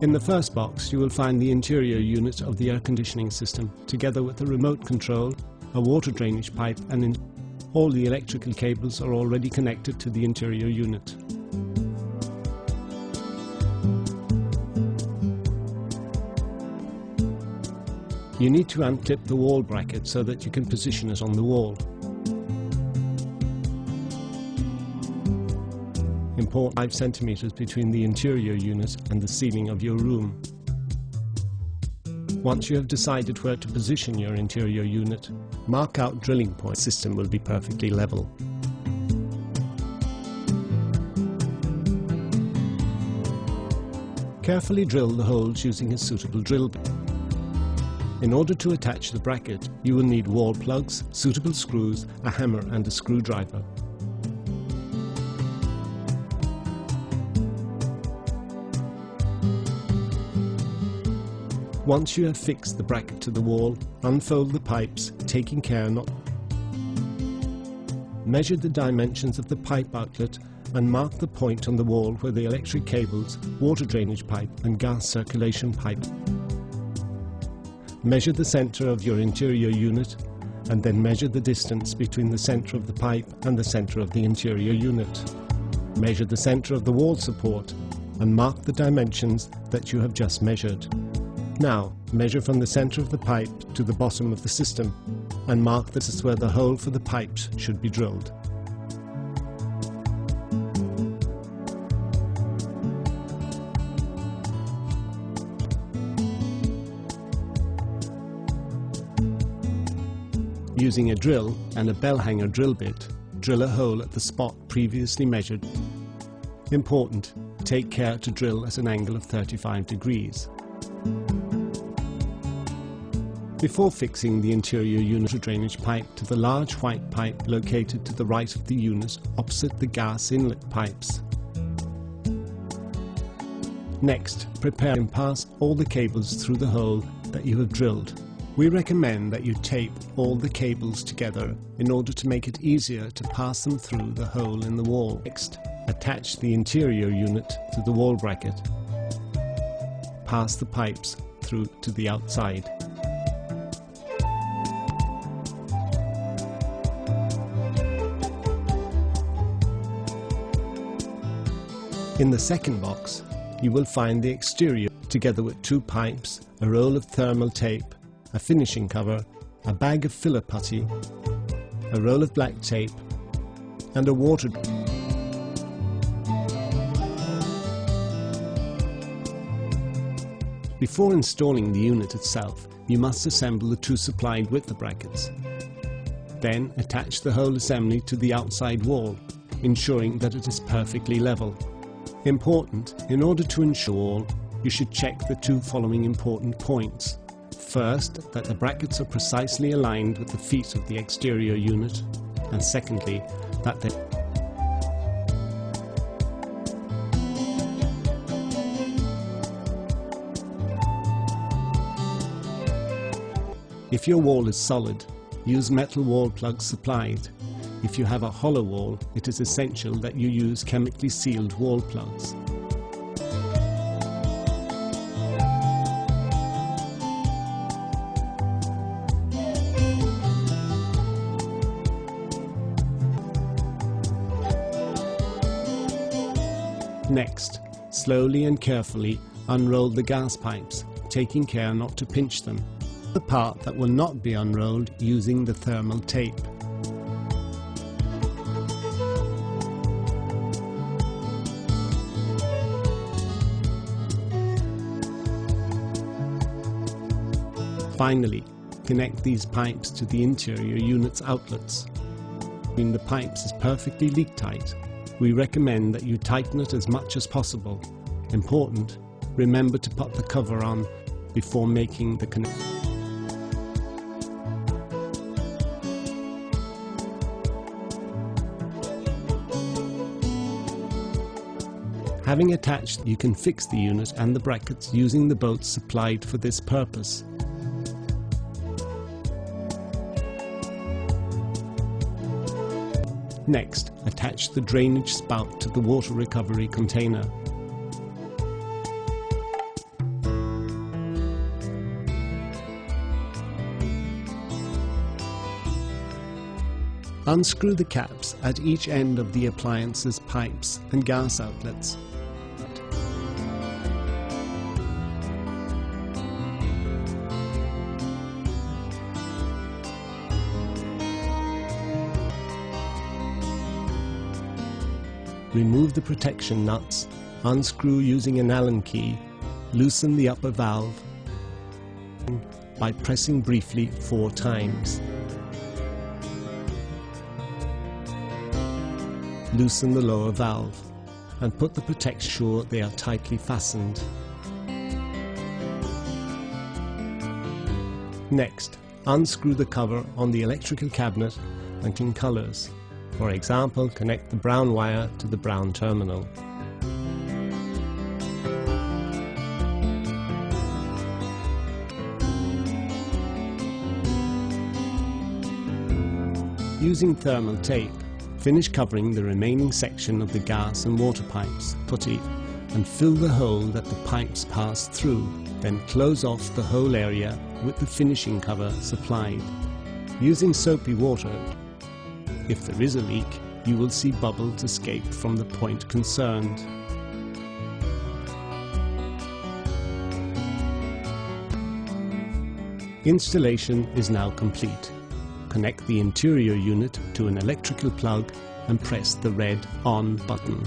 In the first box, you will find the interior unit of the air conditioning system, together with a remote control, a water drainage pipe, and all the electrical cables are already connected to the interior unit. You need to unclip the wall bracket so that you can position it on the wall. Import 5 centimeters between the interior unit and the ceiling of your room. Once you have decided where to position your interior unit, mark out drilling points. The system will be perfectly level. Carefully drill the holes using a suitable drill bit. In order to attach the bracket, you will need wall plugs, suitable screws, a hammer and a screwdriver. Once you have fixed the bracket to the wall, unfold the pipes, taking care not to measure the dimensions of the pipe outlet and mark the point on the wall where the electric cables, water drainage pipe and gas circulation pipe. Measure the center of your interior unit and then measure the distance between the center of the pipe and the center of the interior unit. Measure the center of the wall support and mark the dimensions that you have just measured. Now, measure from the center of the pipe to the bottom of the system and mark this is where the hole for the pipes should be drilled. Using a drill and a bell hanger drill bit, drill a hole at the spot previously measured. Important, take care to drill at an angle of 35 degrees. Before fixing the interior unit drainage pipe to the large white pipe located to the right of the unit opposite the gas inlet pipes. Next, prepare and pass all the cables through the hole that you have drilled. We recommend that you tape all the cables together in order to make it easier to pass them through the hole in the wall. Next, attach the interior unit to the wall bracket. Pass the pipes through to the outside. In the second box, you will find the exterior together with 2 pipes, a roll of thermal tape, a finishing cover, a bag of filler putty, a roll of black tape, and a water. Before installing the unit itself, you must assemble the 2 supplied with the brackets. Then attach the whole assembly to the outside wall, ensuring that it is perfectly level. Important, in order to ensure, you should check the 2 following important points. First, that the brackets are precisely aligned with the feet of the exterior unit, and secondly, that they If your wall is solid, use metal wall plugs supplied. If you have a hollow wall, it is essential that you use chemically sealed wall plugs. Next, slowly and carefully unroll the gas pipes, taking care not to pinch them. The part that will not be unrolled using the thermal tape. Finally, connect these pipes to the interior unit's outlets. When the pipes is perfectly leak tight, we recommend that you tighten it as much as possible. Important, remember to put the cover on before making the connection. Having attached, you can fix the unit and the brackets using the bolts supplied for this purpose. Next, attach the drainage spout to the water recovery container. Unscrew the caps at each end of the appliance's pipes and gas outlets. Remove the protection nuts, unscrew using an Allen key, loosen the upper valve by pressing briefly 4 times. Loosen the lower valve and put the protection sure they are tightly fastened. Next, unscrew the cover on the electrical cabinet and clean colors. For example, connect the brown wire to the brown terminal. Using thermal tape, finish covering the remaining section of the gas and water pipes putty and fill the hole that the pipes pass through, then close off the whole area with the finishing cover supplied. Using soapy water, if there is a leak, you will see bubbles escape from the point concerned. Installation is now complete. Connect the interior unit to an electrical plug and press the red ON button.